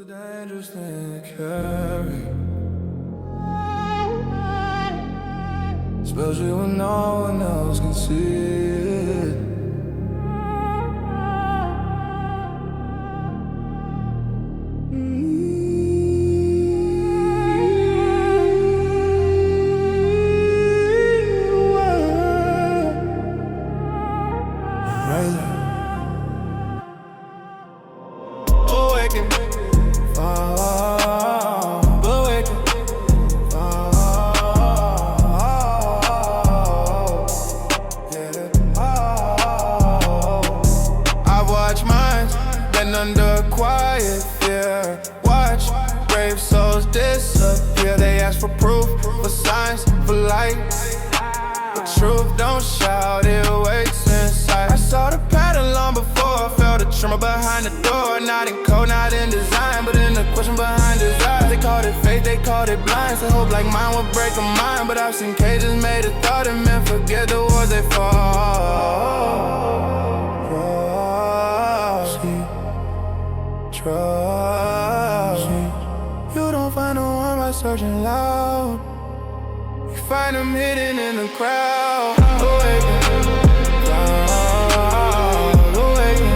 a dangerous thing to carry, especially when no one else can see it. Under quiet fear, watch brave souls disappear. They ask for proof, for signs, for light, but truth don't shout, it waits inside. I saw the pattern long before I felt a tremor behind the door. Not in code, not in design, but in the question behind his eyes. They called it fate, they called it blind. So hope like mine would break a mind, but I've seen cages made of thought and men forget the wars they fought. Trust. You don't find no one by searching loud. You find them hidden in the crowd. Awaken, loud, awaken,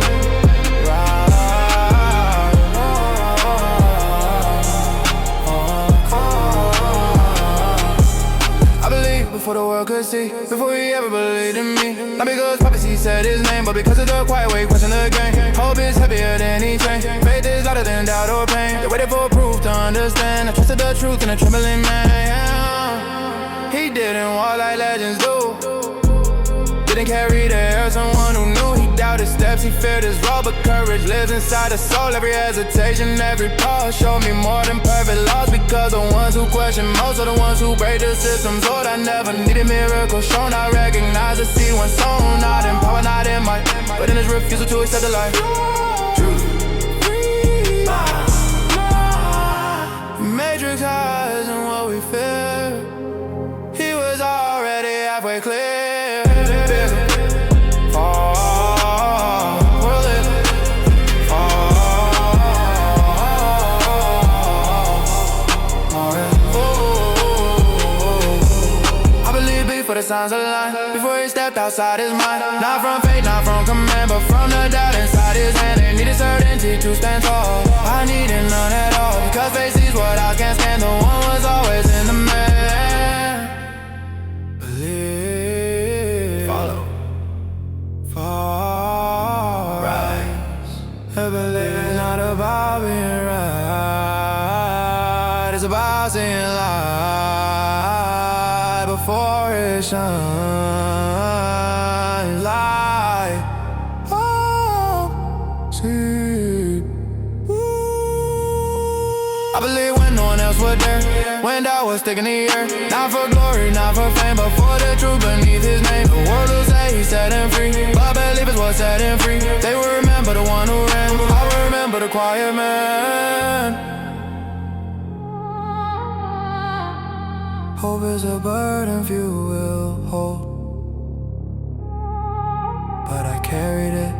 I believe before the world could see, before he ever believed in me. Not because prophecy said his name, but because of the quiet way question the game. Hope is heavier than any chain. Faith is louder than doubt or pain. They waited for proof to understand. I trusted the truth in a trembling man. He didn't walk like legends do. Didn't carry the air, someone who knew. He doubted steps, he feared his role, but courage lives inside the soul. Every hesitation, every pause showed me more than perfect laws. Because the ones who question most are the ones who break the system's hold. I never needed miracles shown. I recognize the seed when sown. Not in power, not in might, but in his refusal to accept the life. Matrix eyes and what we fear. He was already halfway clear. For the signs align, before he stepped outside his mind. Not from fate, not from command, but from the doubt inside his hand. They needed certainty to stand tall. I needed none at all, because faith sees what I can't stand. The one was always in the man. Believe, follow, fall, rise. I believe it's not about being right, it's about seeing light before it shines. Light, oh, see. I believe when no one else was there, when doubt was thick in the air. Not for glory, not for fame, but for the truth beneath his name. The world will say he set him free, but believe is what set him free. They will remember the one who ran, I will remember the quiet man. Hope is a burden few will hold, but I carried it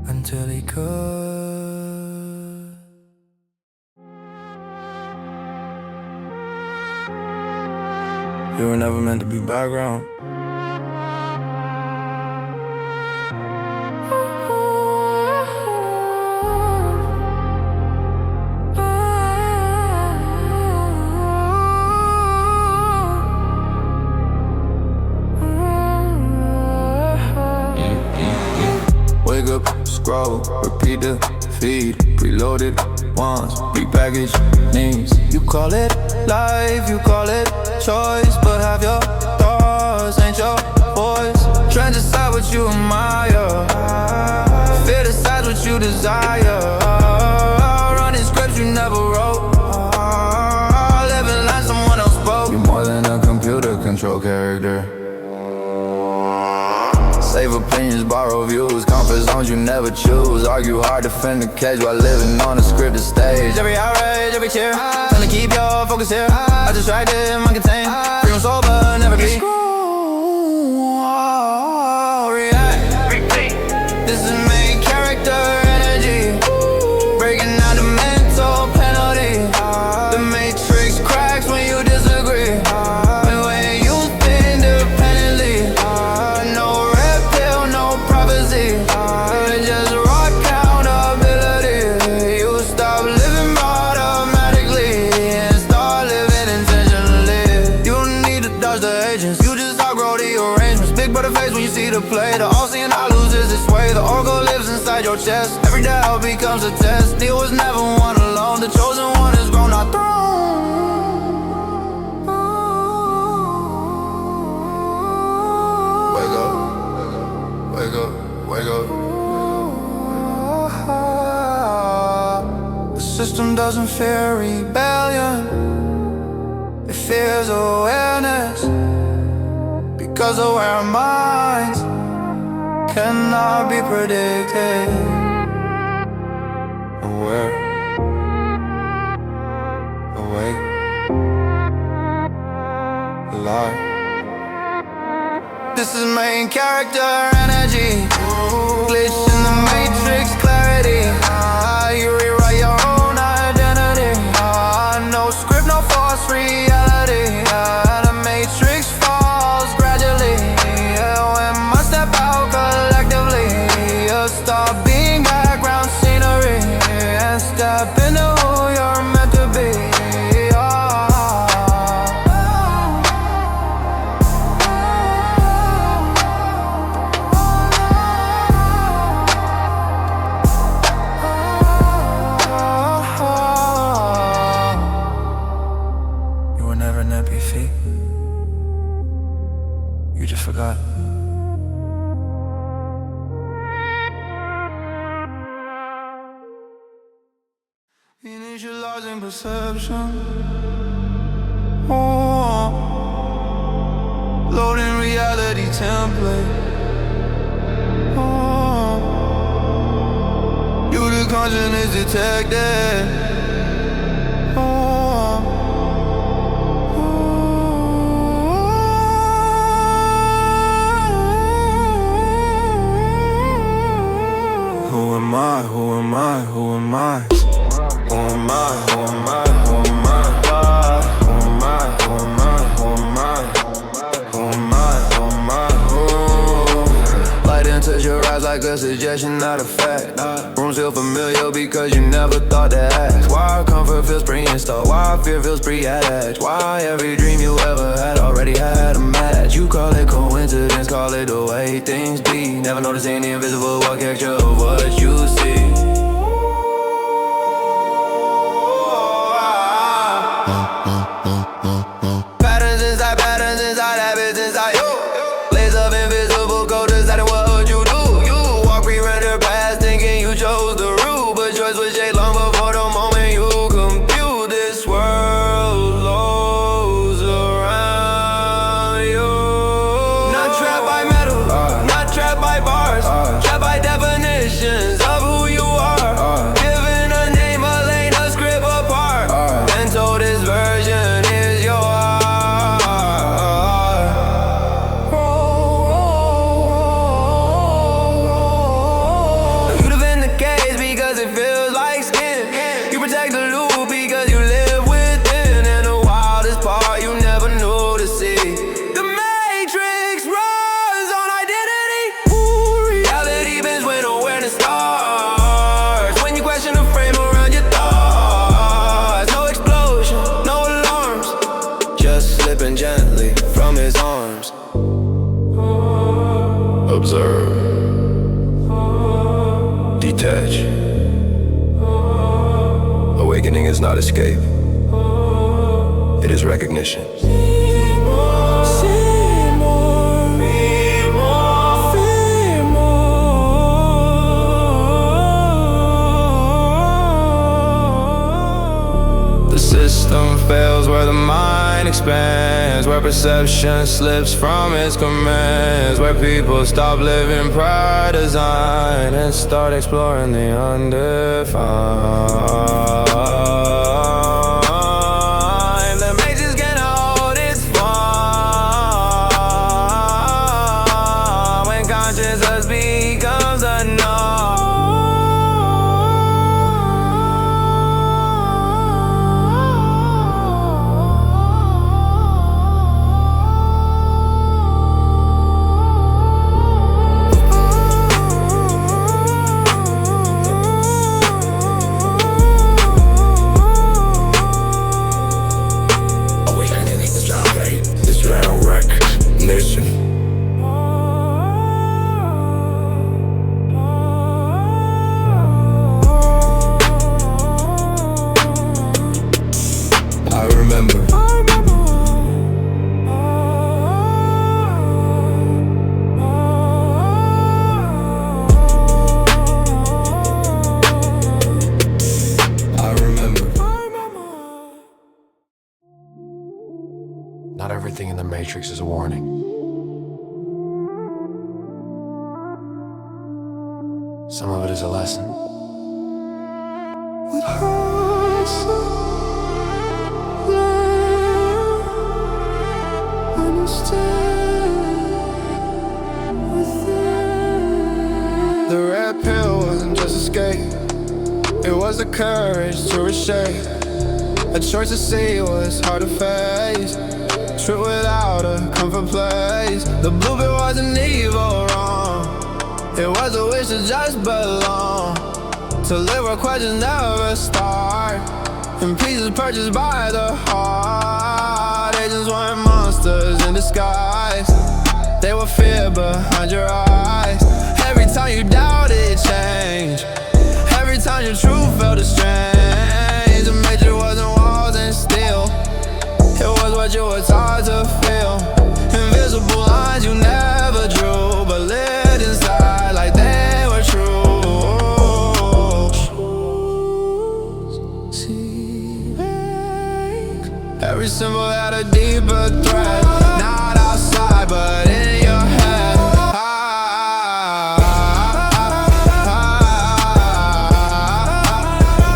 until he could. You were never meant to be background. Wake up, scroll, repeat the feed. Preloaded wants, repackaged needs. You call it life, you call it choice, but have your thoughts, ain't your voice. Trends decide what you admire, fear decides what you desire. Running scripts you never wrote, living like someone else spoke. You're more than a computer control character. Save opinions, borrow views, comfort zones you never choose. Argue hard, defend the cage while living on a scripted stage. Every outrage, every cheer, trying to keep your focus here. I distracted, mind contained, freedom sober, never be. React, this is main character energy, breaking out the your chest. Every doubt becomes a test. Neil was never one alone. The chosen one is grown, not thrown. Wake up, wake up, wake up. The system doesn't fear rebellion, it fears awareness. Because of where our minds cannot be predicted. Aware, awake, alive. This is main character energy. Glitch in the matrix, clarity. You rewrite your own identity. No script, no false reality. The matrix falls gradually. When I step out collectively, stop being background scenery and step into who you're meant to be. You were never an empty feet. You just forgot. Initializing perception. Oh, loading reality template. Oh, you the consciousness detected. Oh, who am I? Who am I? Who am I? Who am I? Who am I? Who am I? Who am I? Who am I? Who am I? Who am I? Who am I? Who? Light and touch your eyes like a suggestion, not a fact. Rooms feel familiar because you never thought to ask. Why comfort feels pre-installed? Why fear feels pre-attached? Why every dream you ever had already had a match? You call it coincidence, call it the way things be. Never noticing the invisible architecture of what you see. Patterns inside habits inside you. Layers of invisible code deciding what would you do. You walk pre-rendered past thinking you chose the route, but choice was shaped long before the moment you compute. This world flows around you. Not trapped by metal, not trapped by bars, trapped by definitions of who you are. Given a name, a lane, a script, a part, and told this version is your gently from his arms. Observe, detach. Awakening is not escape, it is recognition. The system fails where the mind expands, where perception slips from its commands, where people stop living prior design and start exploring the undefined. The matrix can hold its form when consciousness becomes a norm. Matrix is a warning. Some of it is a lesson. With hearts the red pill wasn't just escape, it was the courage to reshape. A choice to see was hard to face, truth without a comfort place. The blue pill wasn't evil or wrong, it was a wish to just belong, to live where questions never start, and peace is purchased by the heart. They just weren't monsters in disguise, they were fear behind your eyes. Every time you doubted change, every time your truth felt a strange. The matrix wasn't walls and steel, it was what you were taught to feel. Invisible lines you never drew, but lived inside like they were true. Every symbol had a deeper threat, not outside but in your head.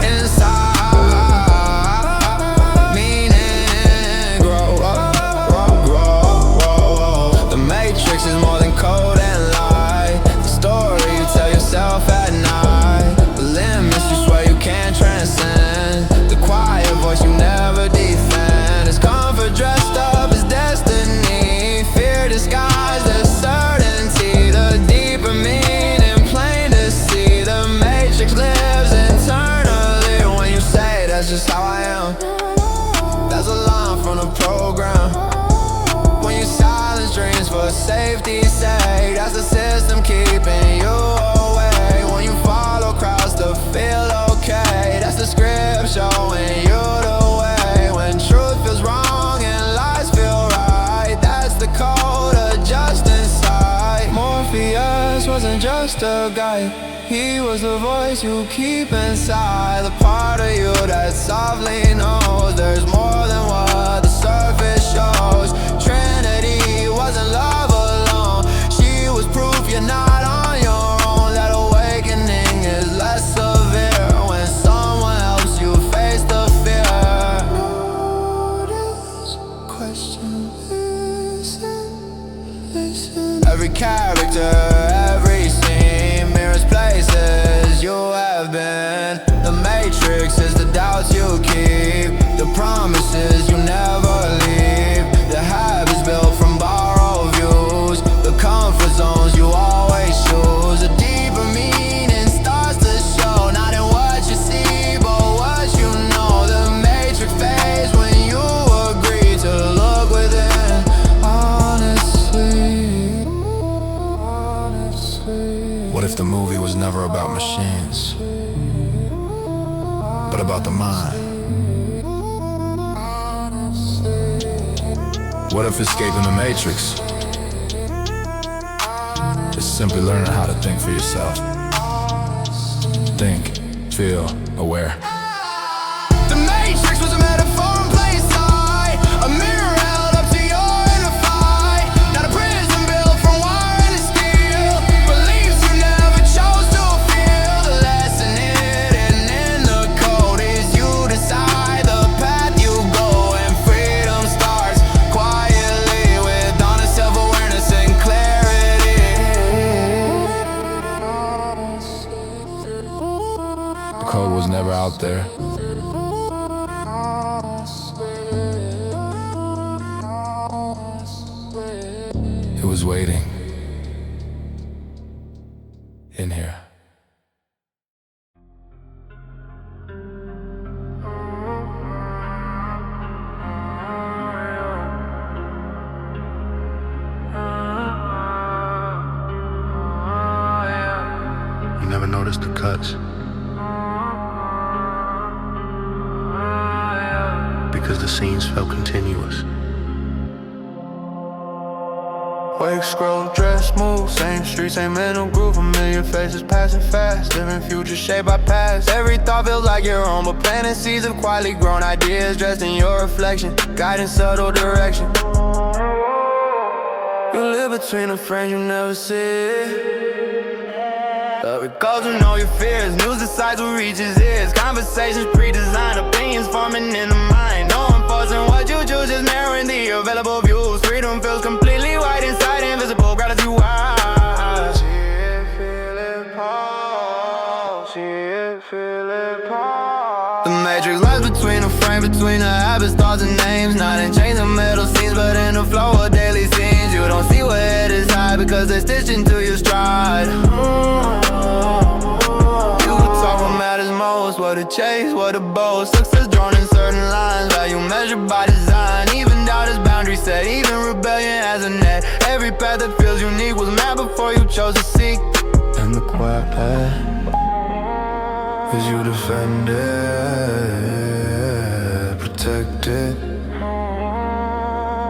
Inside, meaning grow up, grow. The matrix is more than code and lie, the story you tell yourself at night, the limits you swear you can't transcend, the quiet voice you never defend. It's comfort dressed up as destiny, fear disguised as certainty. The deeper meaning plain to see, the matrix lives eternally. When you say that's just how I am, that's a line from the program. When you silence dreams for safety's sake, that's the system keeping you away. When you follow crowds to feel okay, that's the script showing you the way. When truth feels wrong and lies feel right, that's the code adjust inside. Morpheus wasn't just a guide, he was the voice you keep inside, the part of you that softly knows there's more than what the surface shows. Trinity wasn't love alone, she was proof you're not on your own, that awakening is less severe when someone helps you face the fear. Notice, question, listen. Every character, every scene mirrors places you have been. The matrix is the doubts you keep, the promises you never leave, the habits built from borrowed views, the comfort zones you always choose. A deeper meaning starts to show, not in what you see but what you know. The matrix fades when you agree to look within. Honestly, what if the movie was never about machines, but about the mind? What if escaping the matrix is simply learning how to think for yourself? Think, feel, aware. The matrix was a metaphor in plain sight, a mirror held up to your inner fight, not a prison built from wire and steel, beliefs you never chose to feel. The lesson hidden in the code is you decide the path you go, and freedom starts quietly with honest self-awareness and clarity. The code was never out there. It was waiting in here. You never noticed the cuts, because the scenes felt continuous. Wake, scroll, dress, move, same street, same mental groove. Familiar faces passing fast, living future shaped by past. Every thought feels like your own, but planting seeds of quietly grown ideas dressed in your reflection, guiding subtle direction. You live between a friend you never see. Love it goes with all your fears. News decides what reaches ears. Conversations pre-designed, opinions forming in the mind. No one forcing what you choose, just mirroring the available views. Freedom feels completely white inside, invisible gratitude wide. See it, feel it, pause. See it, feel it, pause. The matrix lies between a frame, between the habits, thoughts and names. Not in chains of metal scenes, but in the flow of daily scenes. You don't see what head is high because they're stitched into your stride. What to chase, what to boast. Success drawn in certain lines, value measured by design. Even doubt is boundary set, even rebellion has a net. Every path that feels unique was mapped before you chose to seek. And the quiet path is you defend it, protect it,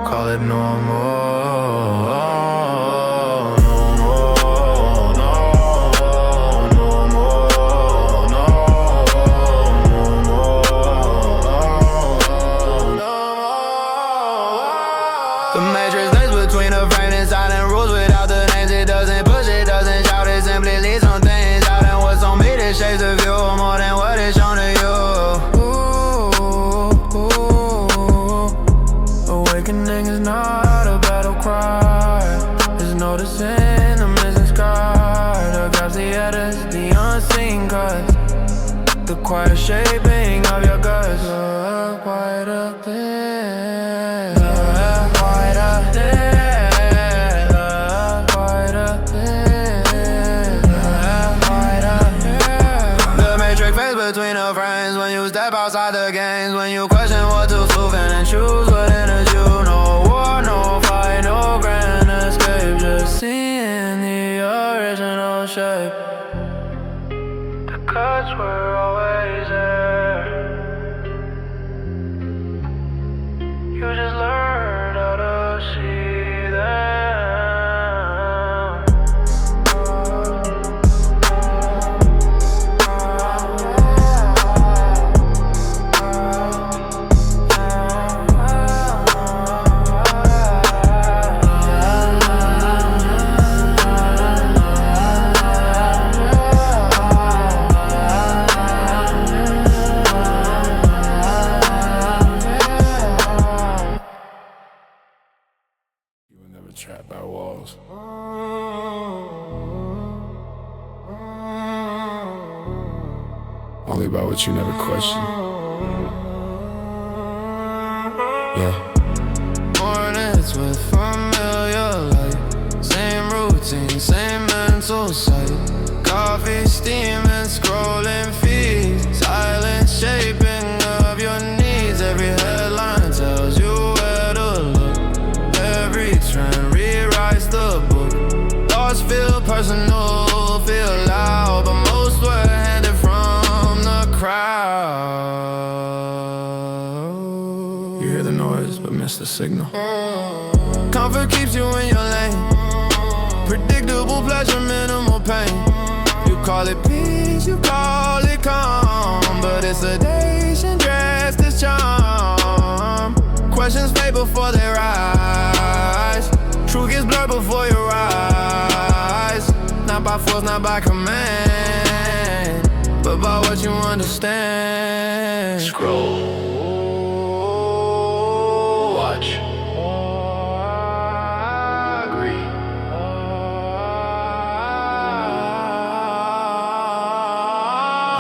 call it normal. The matrix lays between the frame and silent rules without the names. It doesn't push, it doesn't shout, it simply leaves some things out. And what's on me that shapes the view more than what is shown to you. Awakening is not a battle cry. It's noticing the missing sky. The gaps, the edits, the unseen cuts. The quiet shaping of your guts. The quieter thing. Between the frames, when you step outside the games, when you question what to soothing and choose what enters you. No war, no fight, no grand escape, just seeing the original shape. The cuts were always there. You just learned how to see them. Trapped by walls. Only about what you never question. Yeah. Mornings with familiar light. Same routine, same mental sight. Coffee steaming, scrolling feeds. Silent shaping of your needs. Every headline tells you where to look. Every trend rewrites the book. Thoughts feel personal, feel loud, but most were handed from the crowd. You hear the noise, but miss the signal. Comfort keeps you in your lane. Predictable pleasure, minimal pain. You call it peace, you call it calm, but it's sedation dressed as charm. Questions fade before they rise. Truth gets blurred before your eyes. Not by force, not by command, but by what you understand. Scroll, watch, agree.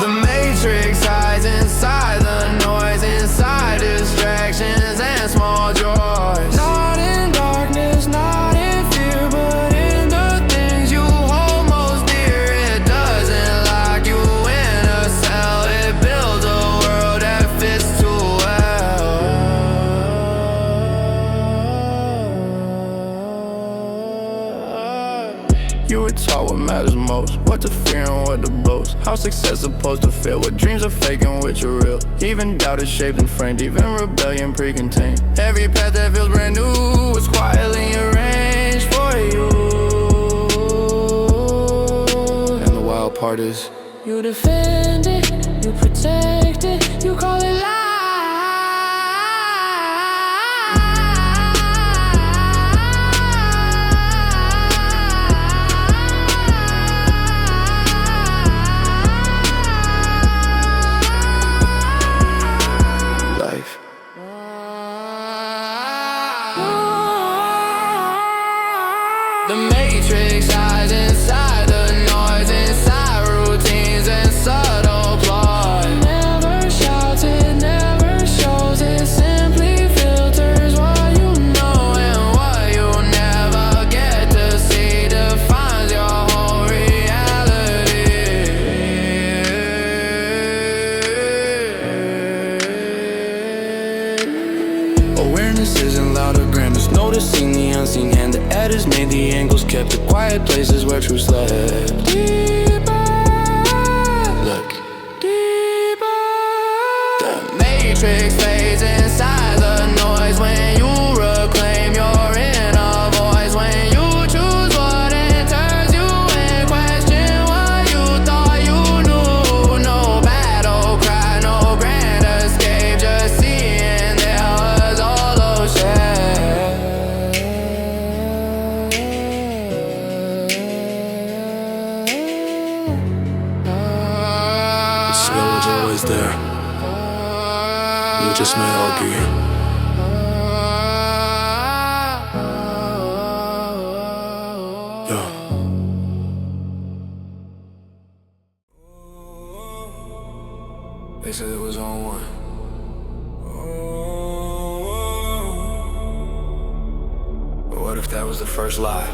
The matrix hides inside the noise, inside distractions and small joys. Not in darkness, not in fear, but in the things you hold most dear. It doesn't lock you in a cell, it builds a world that fits too well. You were taught what matters most, what to fear and what to boast. How success supposed to feel, what dreams are fake and which are real. Even doubt is shaped and framed, even rebellion pre-contained. Every path that feels brand new is quietly arranged for you. And the wild part is, you defend it, you protect it, you call it life. to sing the unseen hand. The editors made the angles, kept the quiet places where truth slept. Deeper, look, deeper. The matrix fades inside the noise when you reclaim your inner voice. When you choose what enters you and question what you thought you knew. No battle cry, no grand escape, just seeing there was all those shadows. The smell was always there. You just may argue. Yeah. They said it was on one. But what if that was the first lie?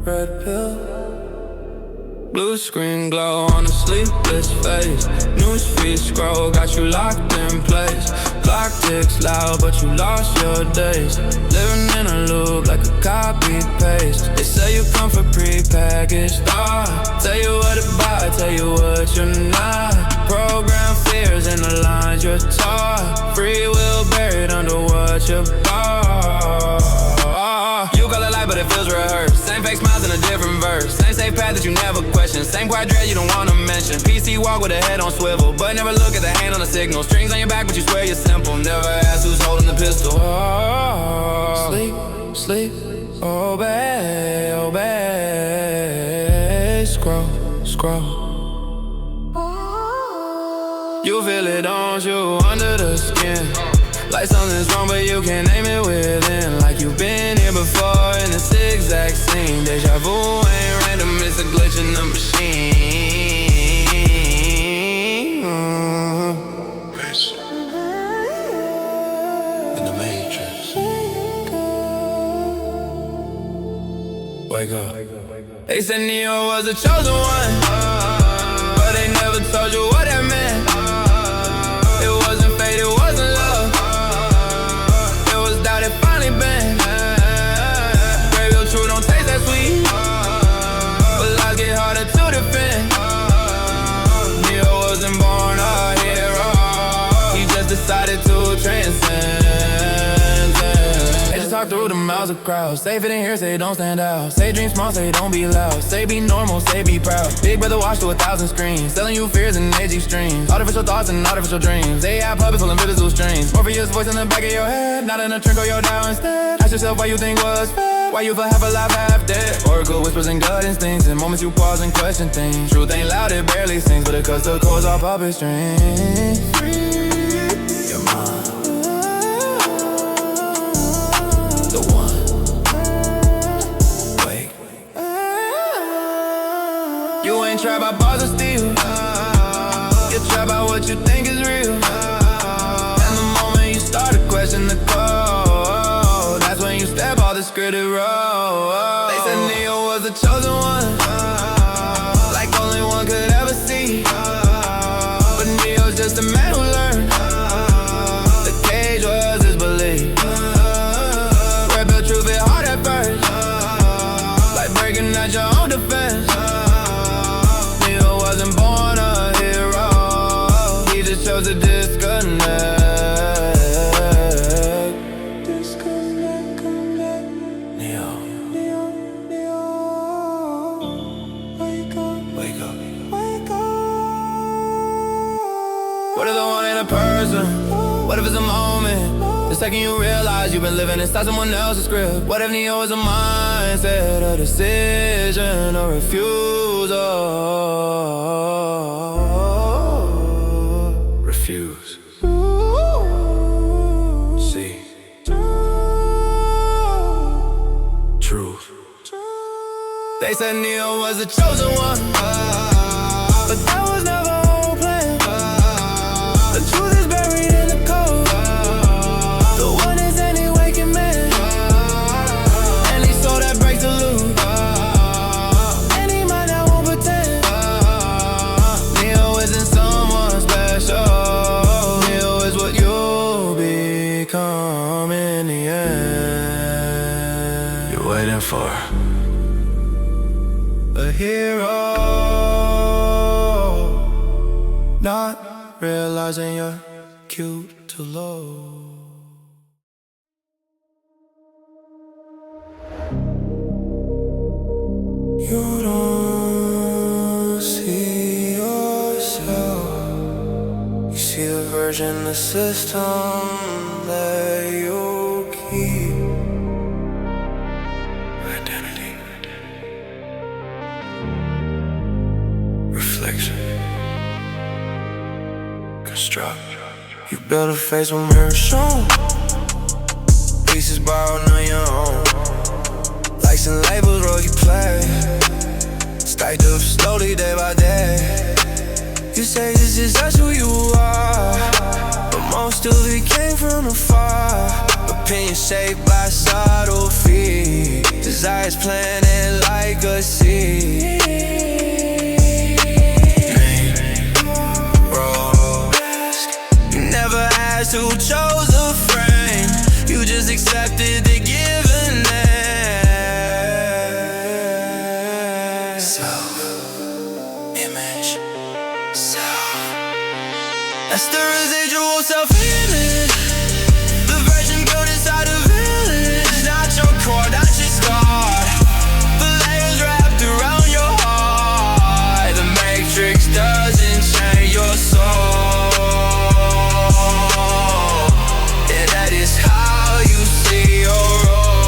Red pill, blue screen glow on a sleepless face. Newsfeed scroll got you locked in place. Clock ticks loud, but you lost your days. Living in a loop like a copy paste. They say you come for prepackaged thought. Tell you what to buy, tell you what you're not. Program fears in the lines you're taught. Free will buried under what you bought. You call it life, but it feels rehearsed. Same fake smiles in a different verse. Same safe path that you never question. Same quiet dread you don't wanna mention. PC walk with a head on swivel, but never look at the hand on the signal. Strings on your back, but you swear you're simple. Never ask who's holding the pistol. Oh, sleep, sleep, obey, obey. Scroll, scroll. You feel it, don't you, under the skin. Like something's wrong, but you can't name it within. Like you've been here before in this exact scene. Deja vu ain't random, it's a glitch in the machine. Bitch. In the Matrix. Wake up. They said Neo was the chosen one, but they never told you what that meant. It wasn't fate, it wasn't love. It was doubt, it finally been. Baby, your truth don't taste that sweet, but lies get harder to defend. Neo wasn't born a hero, he just decided to transcend. They just talk through the mouths of crowds. Say if it in here, say don't stand out. Say dream small, say don't be loud. Say be normal, say be proud. Big brother watch through 1,000 screens, selling you fears and age extremes. Artificial thoughts and artificial dreams. AI puppets pulling invisible strings. Morpheus voice in the back of your head, not in a trick or you'll die instead. Ask yourself why you think was fair. Why you feel half alive, half dead. Oracle whispers and gut instincts. In moments you pause and question things. Truth ain't loud, it barely sings, but it cuts the chords off puppet strings. Free your mind. The one. Wake. You ain't trapped by bars of steel. You're trapped by what you think is real. And the moment you start to question the code, that's when you step off the scripted road. They said Neo was the chosen one, like only one could ever see. But Neo's just a man who learned. The cage was his belief. Red pill truth hit hard at first, like breaking out your own defense. Neo wasn't born a hero, he just chose to disconnect. Neo, wake up. What if the one ain't a person? What if it's a moment? The second you realize you've been living inside someone else's script. What if Neo is a mindset, a decision, a refusal? Refuse. See. Truth. They said Neo was the chosen one, but that was never our plan. The truth is buried in the code. The one is any waking man. Any soul that breaks the loop, any mind that won't pretend. waiting for a hero, not realizing you're cute too low. You don't see yourself, you see the version, the system that you keep. Identity, reflection, construct. You build a face when mirror shown, pieces borrowed on your own. Likes and labels, role you play, stacked up slowly day by day. You say this is just who you are, but most of it came from afar. Opinions shaped by subtle feet, desires planted like a seed. You never asked who chose the frame, you just accepted the given name. Self-image, self. That's the residual self-image, the version built inside a village. Not your core, not your scar, the layers wrapped around your heart. The matrix doesn't change your soul. Yeah, that is how you see your role.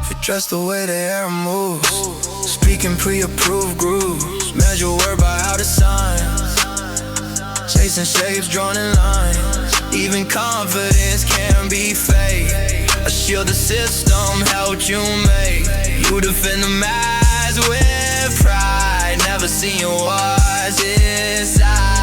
If you trust the way the air moves, speaking pre-approved grooves, measure word by out of signs, chasing shapes drawn in lines. Even confidence can be fake, a shield the system helped you make. You defend the mass with pride, never seeing what's inside.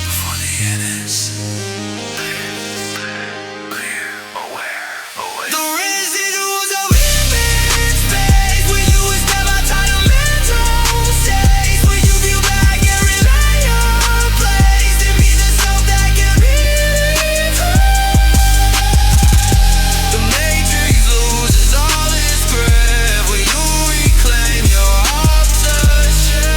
Before the end is clear, aware, awake. The residuals of image space, when you step outside of mental states, when you view back and relay your place, and be the self that can be replaced. The matrix loses all its grip when you reclaim your obsession.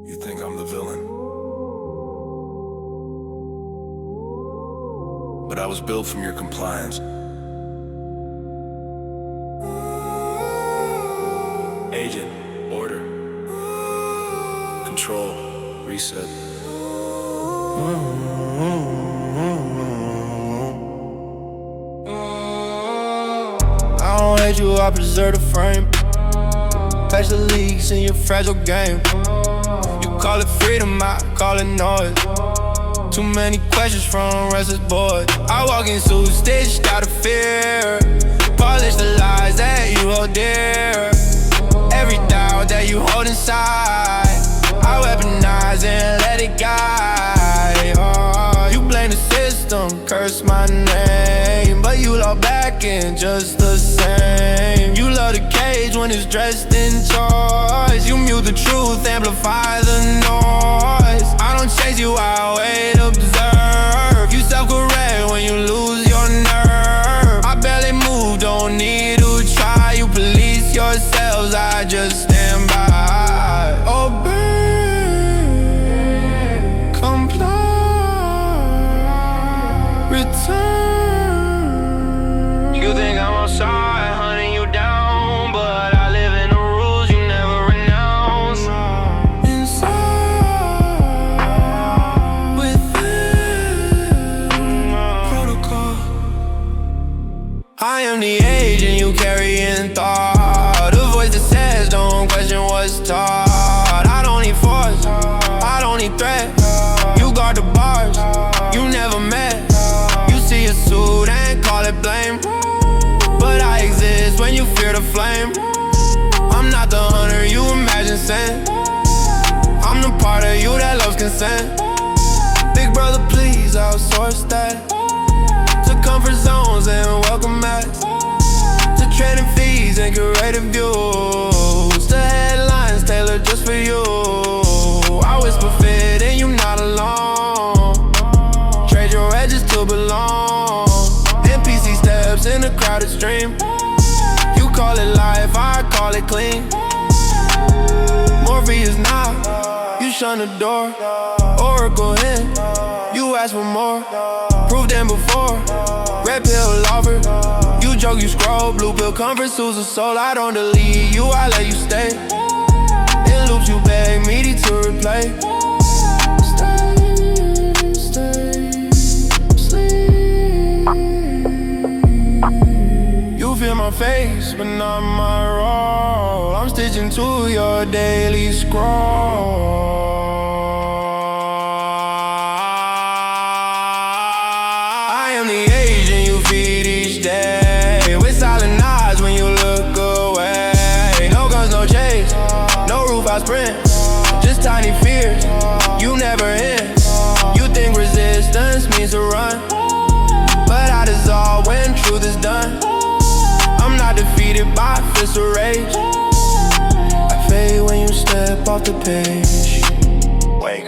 You think I'm the villain, but I was built from your compliance. Agent, order. reset. I don't hate you, I preserve the frame. Patch the leaks in your fragile game. You call it freedom, I call it noise. Too many questions from restless boys. I walk in suit stitched out of fear. Polish the lies that you hold dear. Every doubt that you hold inside, I weaponize and let it guide. Oh, you blame the system, curse my name, but you love back in just the same. You love the cage when it's dressed in toys. You mute the truth, amplify the noise. I don't chase you, I wait, observe. You self-correct when you lose your nerve. I barely move, don't need to try. You police yourselves, I just stand by. Obey, comply, return. You think I'm outside hunting you down, but I live in the rules you never renounce. Inside, within protocol, I am the agent you carry in thought. The voice that says don't question what's taught. I don't need force, I don't need threat. You guard the bars, you never met. You see a suit and call it blame, but I exist when you fear the flame. I'm not the hunter you imagine sent. I'm the part of you that loves consent. Big brother, please outsource that to comfort zones and welcome mats, to trading fees and curated views, to headlines tailored just for you. I whisper fit and you not alone. Trade your edges to belong. NPC steps in a crowded stream. You call it life, I call it clean. Morpheus now, you shun the door. Oracle hint, you ask for more. Proof than before, red pill offered. You joke, you scroll, blue pill comfort soothes the soul. I don't delete you, I let you stay. In loops you beg me to replay. Stay, sleep. You feel my face, but not my role. I'm stitching to your daily scroll. Sprint, just tiny fears, you never end. You think resistance means to run, but I dissolve when truth is done. I'm not defeated by fists of rage. I fade when you step off the page. Wake,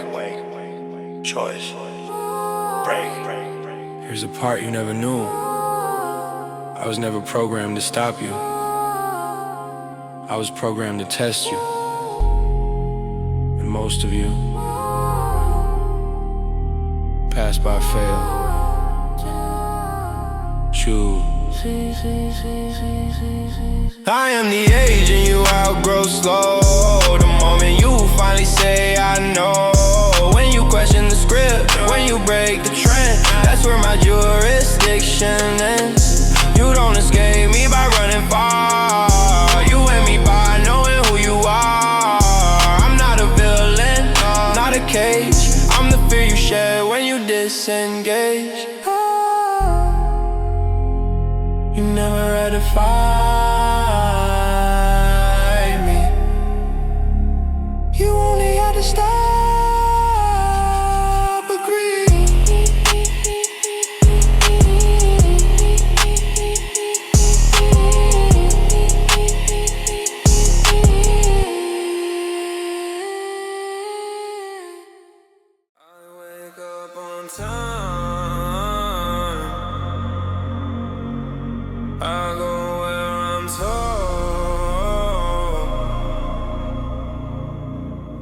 choice, break. Here's a part you never knew. I was never programmed to stop you. I was programmed to test you. Most of you pass by, fail, choose. I am the agent you outgrow slow. The moment you finally say I know. When you question the script, when you break the trend, that's where my jurisdiction ends. You don't escape me by running far. You win me by knowing who you are. Cage. I'm the fear you share when you disengage. You never had to fight me. You only had to stop agreeing. I go where I'm told.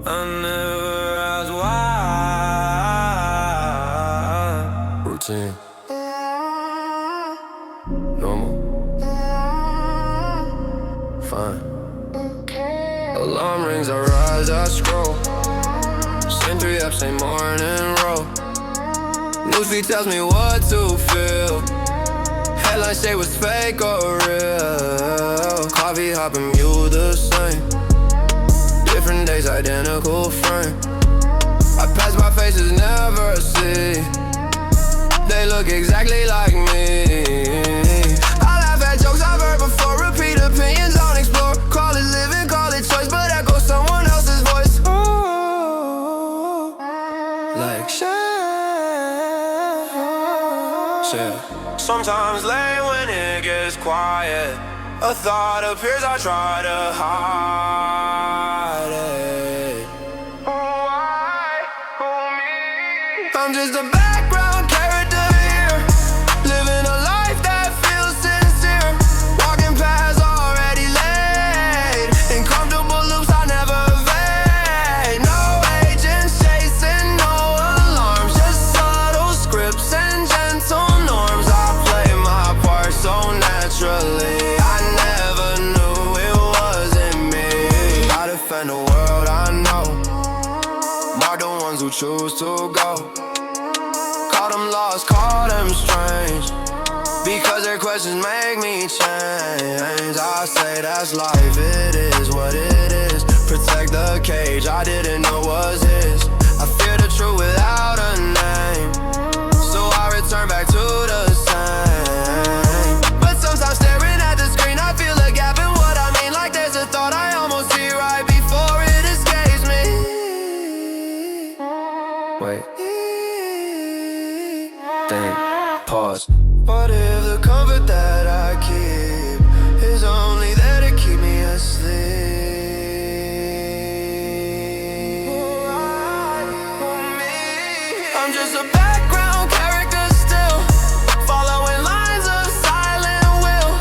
I never ask why. Routine. Normal. Fine. Alarm rings, I rise, I scroll. In 3 up, same morning roll. Newsfeed tells me what to feel. Headlines say what's fake or real. Coffee hopping, you the same. Different days, identical frame. I pass by faces, never see. They look exactly like me. I laugh at jokes I've heard before. Repeat opinions on explore. Call it living, call it choice, but echo someone else's voice. Ooh, like shit. Sometimes late when it gets quiet, a thought appears, I try to hide it. Why? Who me? I'm just a background character here, living a life that feels sincere. Walking past already late, in comfortable loops I never evade. No agents chasing, no alarms, just subtle scripts and gentle norms. I play my part so naturally, I never knew it wasn't me. I defend the world I know, mark the ones who choose to go. Call them lost, call them strange, because their questions make me change. I say that's life, it is what it is. Protect the cage I didn't know was his. I fear the truth without a name, so I return back to the same. But sometimes staring at the screen I feel a gap in what I mean. Like there's a thought I almost see right before it escapes me. Wait, think, pause. What if the comfort that I keep is only there to keep me asleep? I'm just a background character still, following lines of silent will.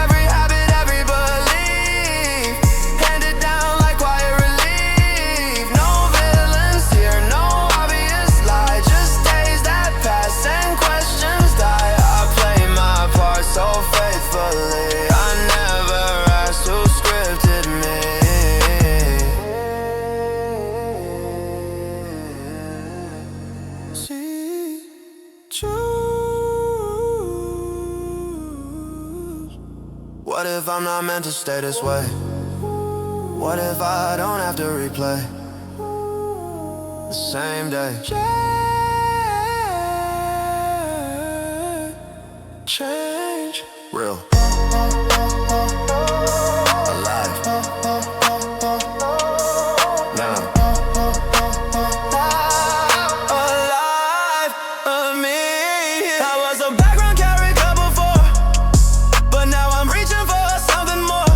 Every habit, every belief, handed down like quiet relief. No villains here, no obvious lie, just days that pass and questions die. I play my part so faithfully, I never asked who scripted me. See, choose. What if I'm not meant to stay this way? What if I don't have to replay the same day? Change, real, alive, now. Alive of me. I was a background character before, but now I'm reaching for something more.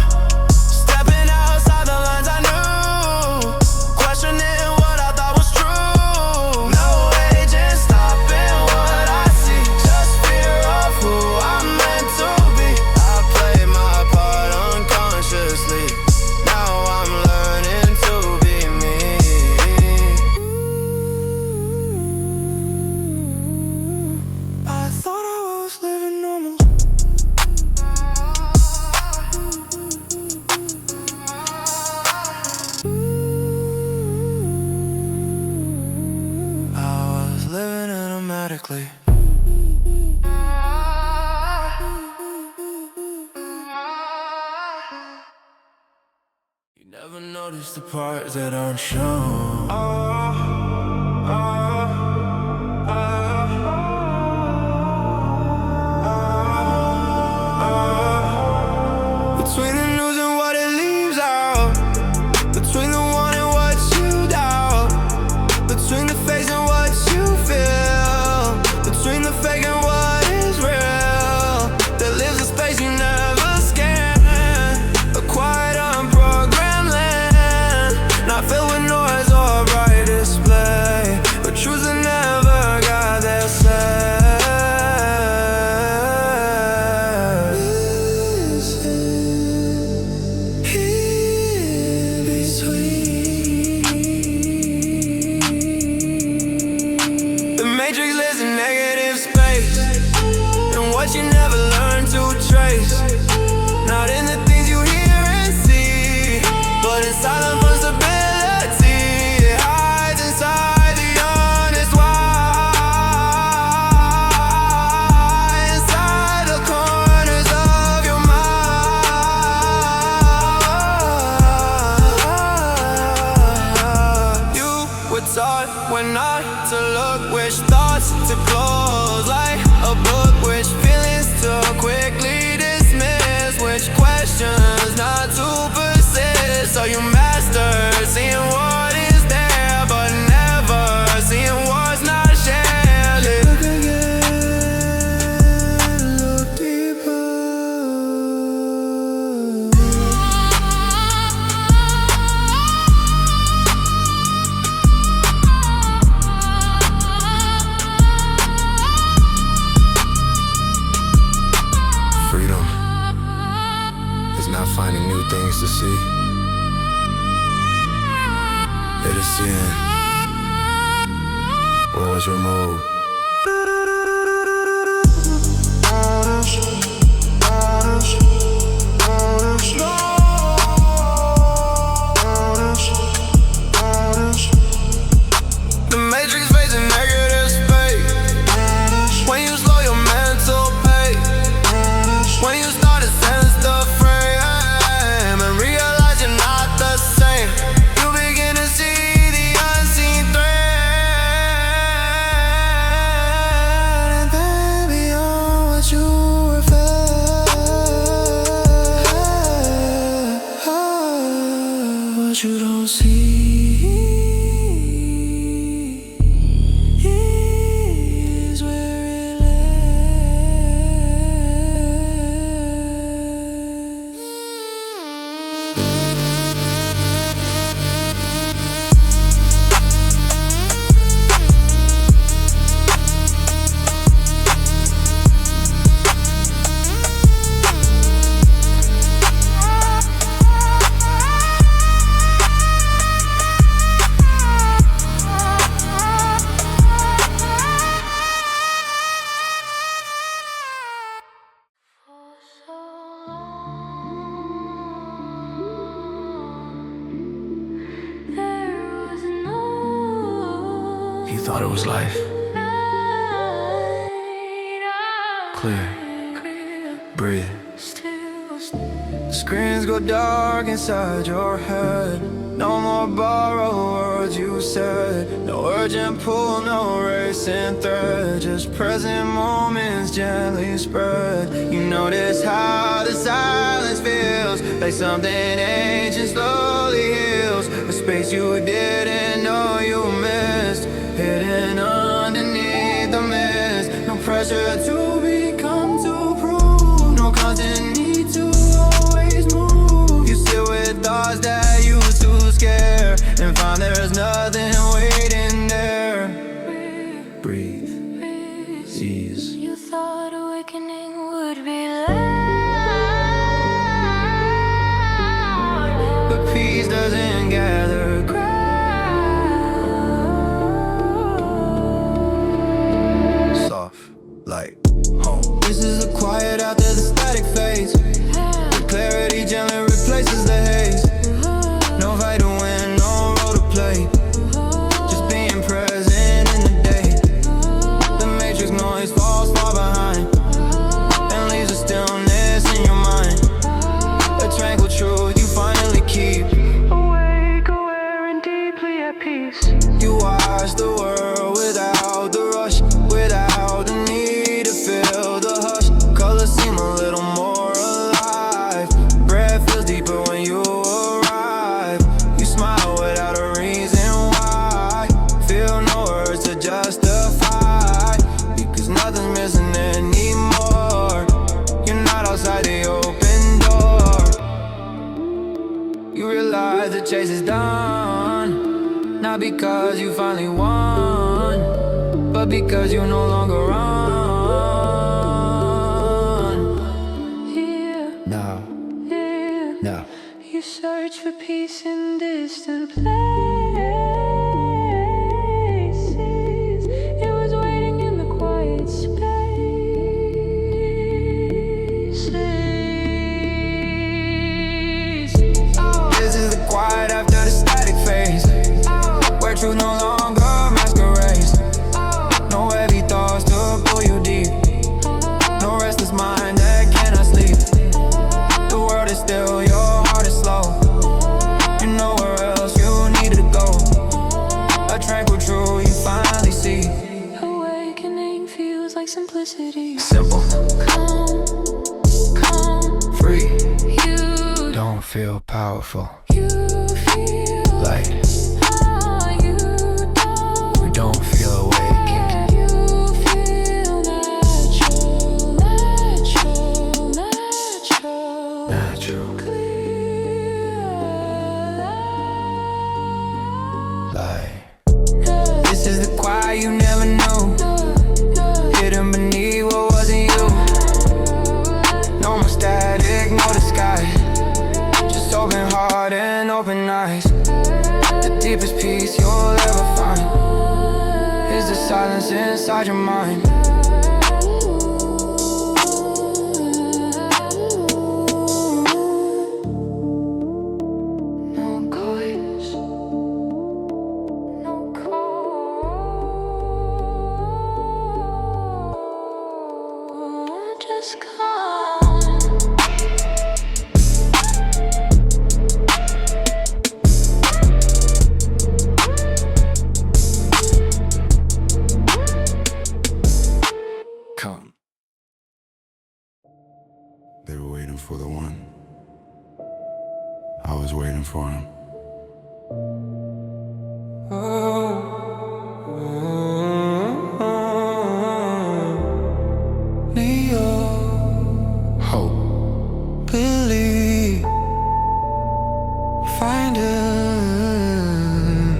Stepping outside the lines I knew, questioning what I thought was true. No agent stopping what I see, just fear of who I'm meant to be. I play my part unconsciously, now I'm learning to be me. I thought I was living normal. I was living automatically. You never notice the parts that aren't shown. Between the news and what it leaves out, between the one and what you doubt, between the face and what you feel, between the fake and what is real, there lives a space you never scan, a quiet unprogrammed land, not filled with noise or bright display. when not to look, which thoughts to close, like a book, which feelings to quickly dismiss, which questions not to persist. So you master seeing what is there, but never seeing what's not shared. Look again, look deeper. Freedom is not finding new things to see. It is seeing what was removed. The matrix facing negative space. When you slow your mental pace, when you start to sense the frame and realize you're not the same, you begin to see the unseen thread, and then beyond what you were fed, what you don't see is where it You thought it was life. Clear. Breathe. Screens go dark inside your head. No more borrowed words you said. No urgent pull, no racing thread. Just present moments gently spread. You notice how the silence feels, like something ancient slowly heals. A space you didn't know you missed, hidden underneath the mist. No pressure to become too prove, no constant need to always move. You sit with thoughts that used to scare and find there's nothing waiting there. Breathe, ease. You thought awakening would be loud, but peace doesn't gather ground. Like home. This is the quiet after the static phase. The clarity gently replaces the haze. No fight to win, no role to play. Just being present in the day. The matrix noise falls far behind and leaves a stillness in your mind. A tranquil truth you finally keep. awake, aware, and deeply at peace. You watch the world without the rush, without the need to feel the hush. Colors seem a little more alive. Breath feels deeper when you arrive. You smile without a reason why. Feel no words to justify, because nothing's missing anymore. You're not outside the open door. You realize the chase is done, not because you finally won, but because you no longer run. Here, Now, here, now. you search for peace in distant places. It was waiting in the quiet spaces. This is the quiet after the static phase, where truth no longer masquerades. No heavy thoughts to pull you deep, no restless mind that cannot sleep. The world is still, your heart is slow. You know where else you needed to go. simplicity. Simple, Calm, calm. free, You, don't feel powerful. you feel Light, you we don't feel awakened. You feel natural, natural, natural. Natural, Clear. light. This is the quiet you never knew. Hidden beneath what wasn't you. No more static, no disguise. Just open heart and open eyes. The deepest peace you'll ever find is the silence inside your mind. No coins, no code, just come. Come. They were waiting for the one. I was waiting for him. Neo, hope, believe, find him.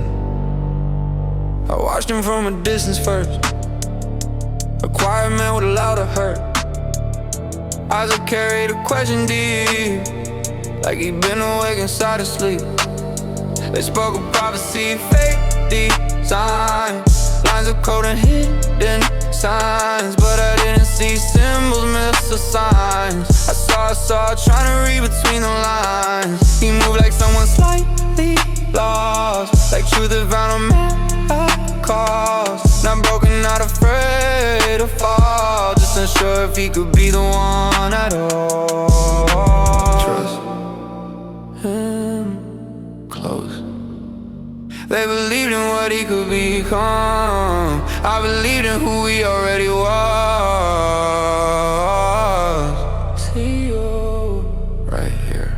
I watched him from a distance first. A quiet man with a louder hurt. Eyes that carried a question deep, like he'd been awake inside of sleep. They spoke of prophecy, fake design, lines of code and hidden signs, but I didn't see symbols, miss the signs. I saw, trying to read between the lines. He moved like someone slightly lost, like truth that found a man at cost. Not broken, not afraid to fall, just unsure if he could be the one at all. Trust him close. They believed in what he could become. I believed in who he already was. See you right here,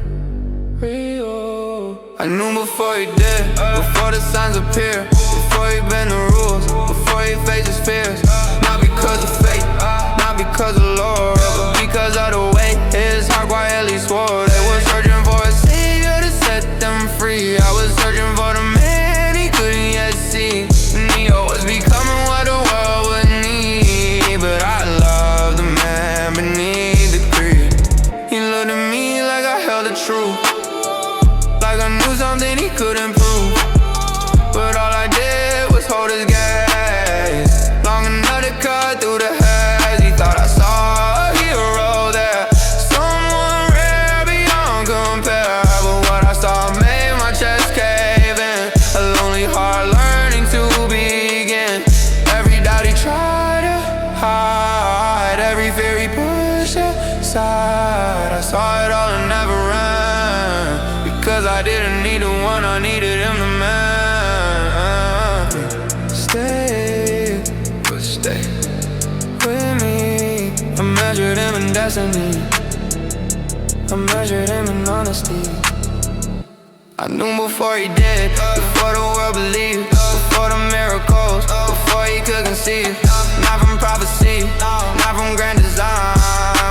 real. I knew before he did, before the signs appear, before he bent the rules, before he faced his fears. Not because of fate, not because of lore, but because of the way his heart quietly swore. They were searching for a savior to set them free. I was searching for the man he couldn't yet see. Neo was becoming what the world would need, but I love the man beneath the creed. He looked at me like I held the truth, like I knew something he couldn't prove. But all I did was hold his gaze long enough to cut through the haze. He thought I saw a hero there, someone rare beyond compare. But what I saw made my chest cave in, a lonely heart learning to begin. Every doubt he tried to hide, every fear he pushed aside. I saw it all and never ran, because I didn't need the one, I needed him the man. Stay, but stay with me. I measured him in destiny, I measured him in honesty. I knew before he did, before the world believed, before the miracles, before he could conceive. Not from prophecy, not from grand design,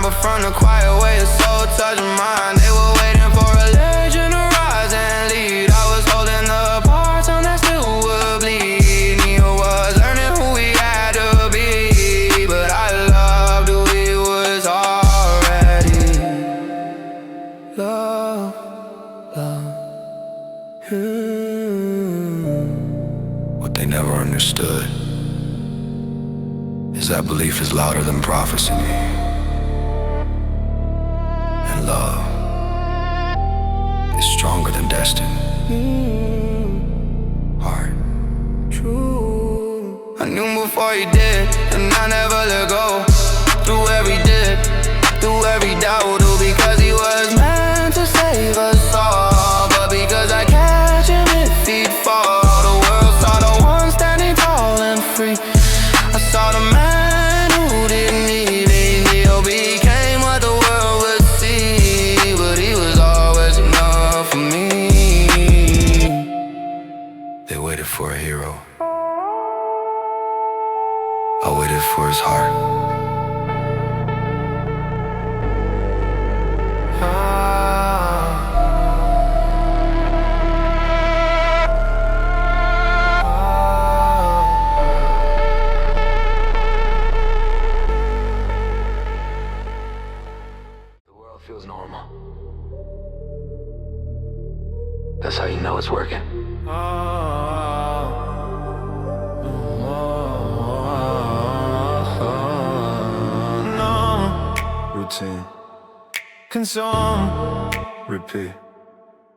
but from the quiet way his soul touched mine. They were waiting for a legend to rise and lead. I was holding the parts on that still would bleed. Neo was learning who he had to be, but I loved who he was already. Love, love. What they never understood is that belief is louder than prophecy, and love is stronger than destiny. Heart, true. I knew before he did, and I never let go. Through every dip, through every doubt, all because he was meant to save us all. But because I catch him if he'd fall, the world saw the one standing tall and free. I saw the man who didn't for a hero. I waited for his heart. The world feels normal. That's how you know it's working. Routine. Consume. Repeat.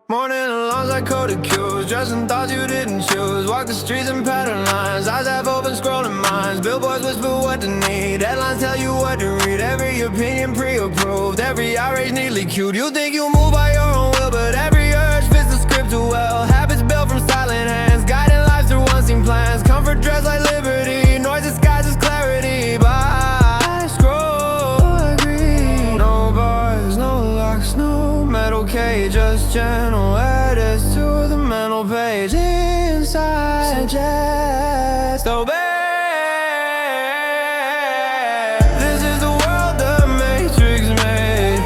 Morning alarms like coded cues. Dressing thoughts you didn't choose. Walk the streets in pattern lines. Eyes have open scrolling minds. Billboards whisper what to need. Headlines tell you what to read. Every opinion pre-approved. Every outrage neatly cued. You think you move by your own will, but every urge fits the script too well. Habits built from silent hands. Guiding life through unseen plans. Comfort dressed like liberty. Noise disguises clarity. By scroll agree. No bars, no locks, no metal cage. Just gentle edits to the mental page. Inside suggest obey. This is the world the Matrix made.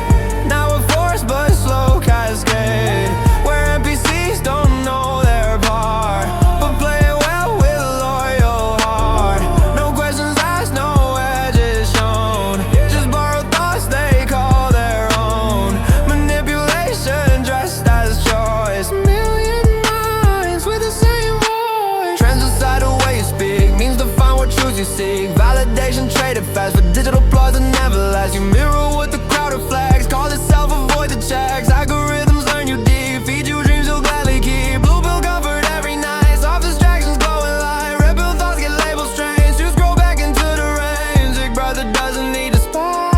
Now a force but slow cascade, where NPCs don't know their part, but play it well with a loyal heart. No questions asked, no edges shown. Just borrowed thoughts they call their own. Manipulation dressed as choice. Million minds with the same voice. Trends decide the way you speak. Means define what truths you seek. Validation traded fast for digital applause that never last. You mirror with the crowded flags. Call it self, avoid the checks. Algorithms learn you deep. Feed you dreams you'll gladly keep. Blue pill comfort every night. Soft distractions glowing light. Red pill thoughts get labeled strange. You scroll back into the range. Big brother doesn't need to spy.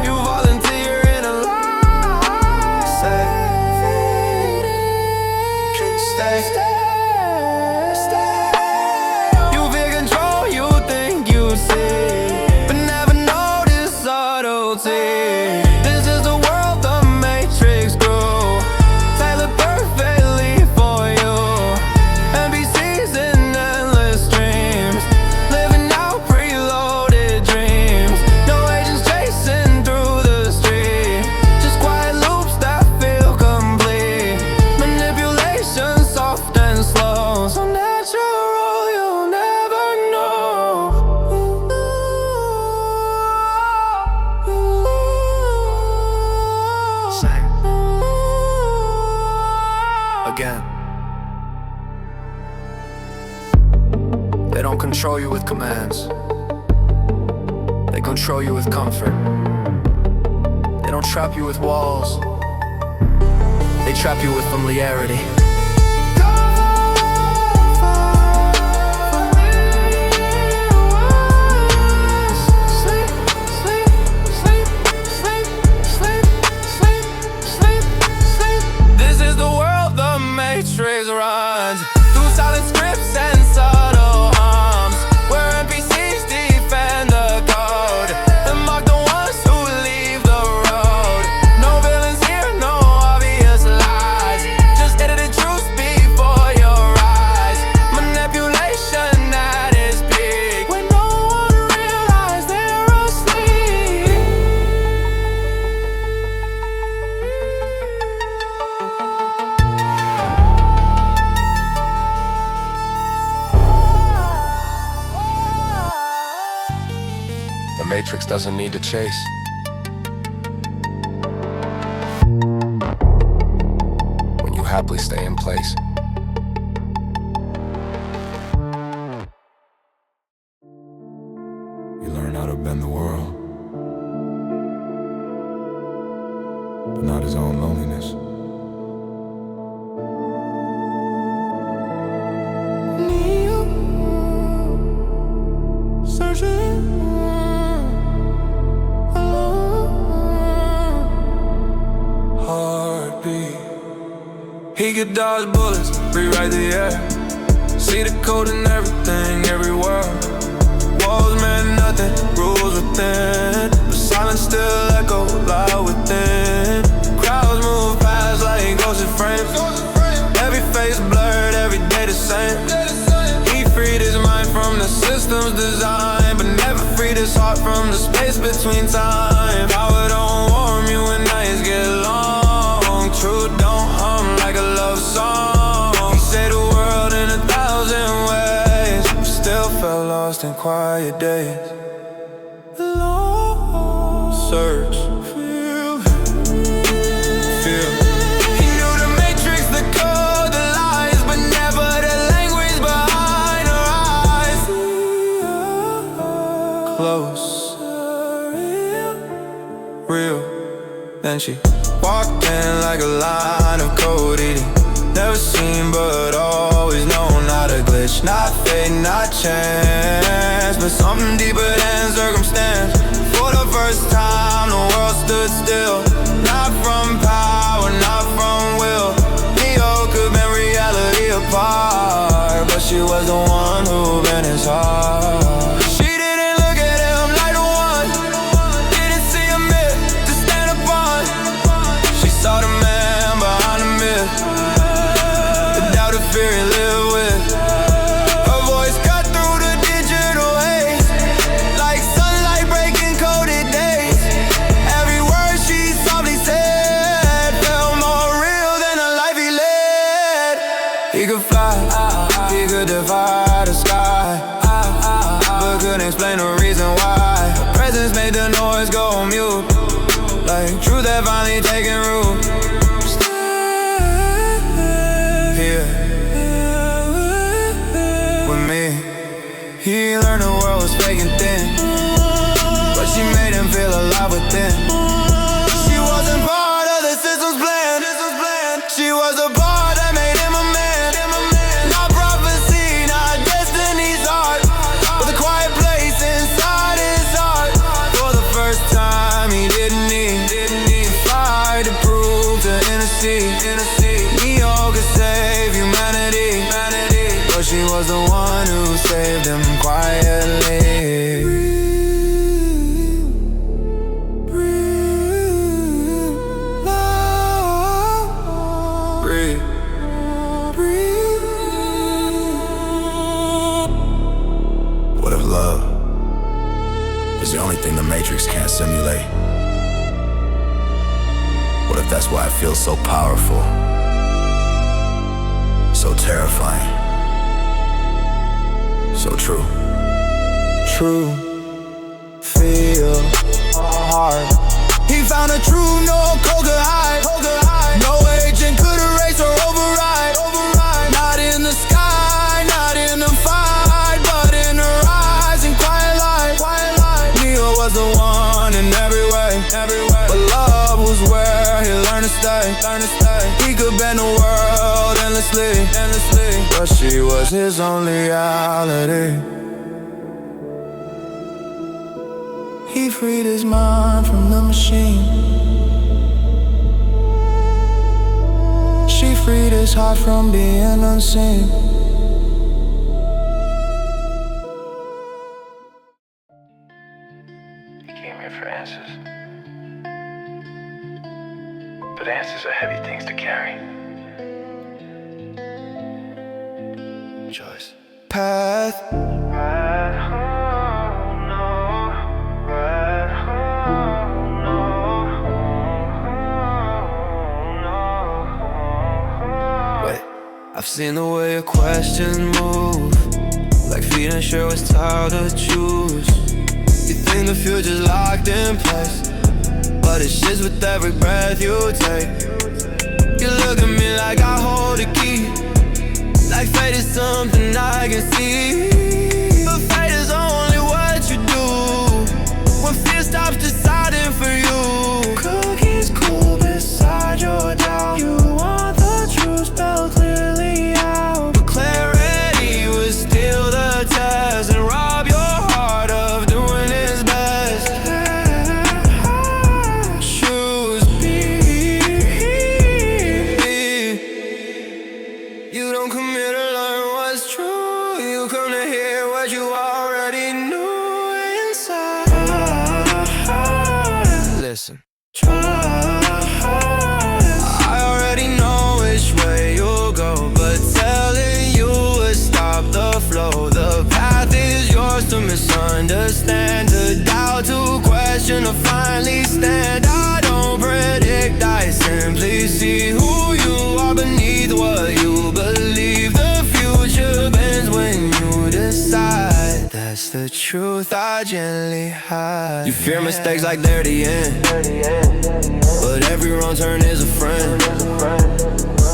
You volunteer in a lie. Say, stay. You feel control, you think you see, but never notice subtlety. This is the world the Matrix grew, tailored perfectly for you. NPCs in endless dreams, living out preloaded dreams. No agents chasing through the street, just quiet loops that feel complete. Manipulation soft and slow, so natural you'll never know. Sing. Again. They don't control you with commands. They control you with comfort. They don't trap you with walls. They trap you with familiarity. This is the world the Matrix runs, through silent scripts and subtle hums, where NPCs defend the code and mock the ones who leave the road. No villains here, no obvious lies, just edited truths before your eyes. Manipulation at its peak, when no one realized they're asleep. The Matrix doesn't need to chase. When you happily stay in place. You learn how to bend the world, but not his own loneliness. Heartbeat. He could dodge bullets, rewrite the air. See the code in everything, everywhere. Walls meant nothing, rules within, but silence still echo loud within. Crowds move past like ghosts in frames. Every face blurred, every day the same. between time. Power don't warm you when nights get long. Truth don't hum like a love song. You say the world in 1,000 ways, but still felt lost in quiet days. Lost search. He knew the matrix, the code, the lies, but never the language behind her eyes. Close, real. Then she walked in like a line of code eating. Never seen but always known, not a glitch, not fate, not chance, but something deeper than circumstance. For the first time the world stood still, not from power, not from will. Mediocre been reality apart, but she was the one who bent his heart. She didn't look at him like the one, didn't see a myth to stand upon. She saw the man behind the myth, the doubt and fear he lived with. Her voice cut through the digital haze, like sunlight breaking coded days. Every word she softly said felt more real than the life he led. He could fly, he could defy the sky, but couldn't explain the reason why. Her presence made the noise go on mute, like truth had finally taken root. Here with me, he learned the world was fake and thin, but she made him feel alive within. She wasn't part of the system's plan. She was the part that made him a man. Not prophecy, not destiny's art, but the quiet place inside his heart. For the first time he didn't need fire to prove to intercede. Neo could save humanity, but she was the one who saved him quietly. Breathe, love, breathe, breathe. What if love is the only thing the Matrix can't simulate? What if that's why it feels so powerful, so terrifying, so true? True, feel hard. He found a true no code could hide. No agent could erase or override. Not in the sky, not in the fight, but in her eyes in quiet light. Neo was the one in every way, but love was where he learned to stay. He could bend the world endlessly, but she was his only reality. He freed his mind from the machine. She freed his heart from being unseen. You came here for answers, but answers are heavy things to carry. Choice. Path. I've seen the way your questions move, like feet unsure which tile to choose. You think the future's locked in place, but it shifts with every breath you take. You look at me like I hold a key, like fate is something I can see. But fate is only what you do when fear stops deciding for you. Cookies cool beside your doubt. You want the truth spelled clearly out, but clarity would steal the test and rob your heart of doing its best. Choose you don't come here to learn what's true. You come to hear what you already knew inside. Listen. I already know which way you'll go, but telling you would stop the flow. The path is yours to misunderstand, to doubt, to question, truth I gently hide. You fear mistakes like they're the end, but every wrong turn is a friend.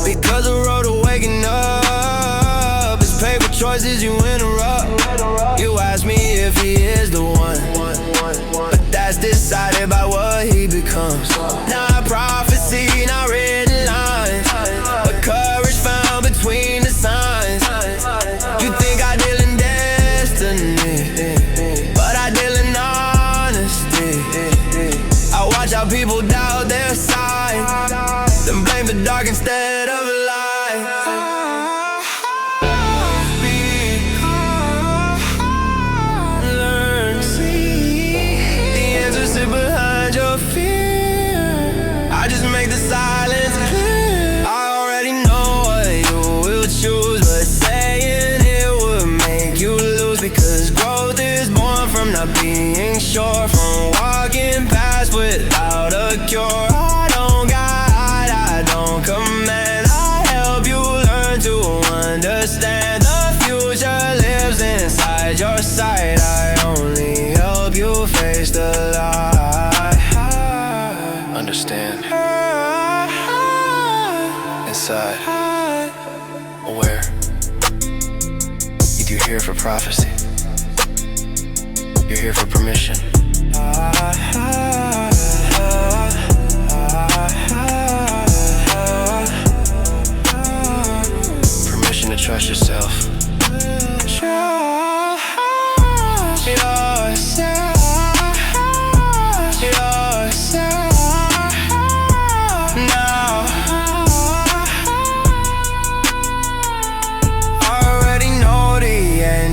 Because the road to waking up is paved with choices you interrupt. You ask me if he is the one, but that's decided by what he becomes. Not prophecy, not written lines, but courage found between the signs. You think I deal in destiny, but I deal in honesty. I watch how people doubt their side, then blame the dark instead of light. Learn, see the answers sit behind your fear. I just make the silence clear. I already know what you will choose, but saying it would make you lose. Because growth is born from not being sure, from walking past without a cure. I don't guide, I don't command, I help you learn to understand. The future lives inside your sight, I only help you face the light. Understand. Inside. Aware. You're here for prophecy. You're here for permission. Permission to trust yourself.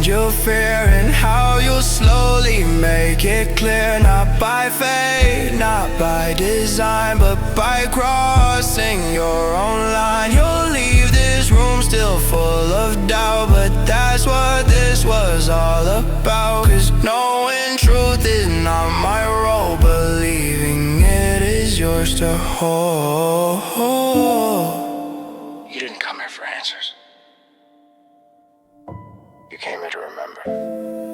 You'll fear and how you'll slowly make it clear. Not by fate, not by design, but by crossing your own line. You'll leave this room still full of doubt, but that's what this was all about. Cause knowing truth is not my role, believing it is yours to hold. You didn't come here for answers. You came here to remember.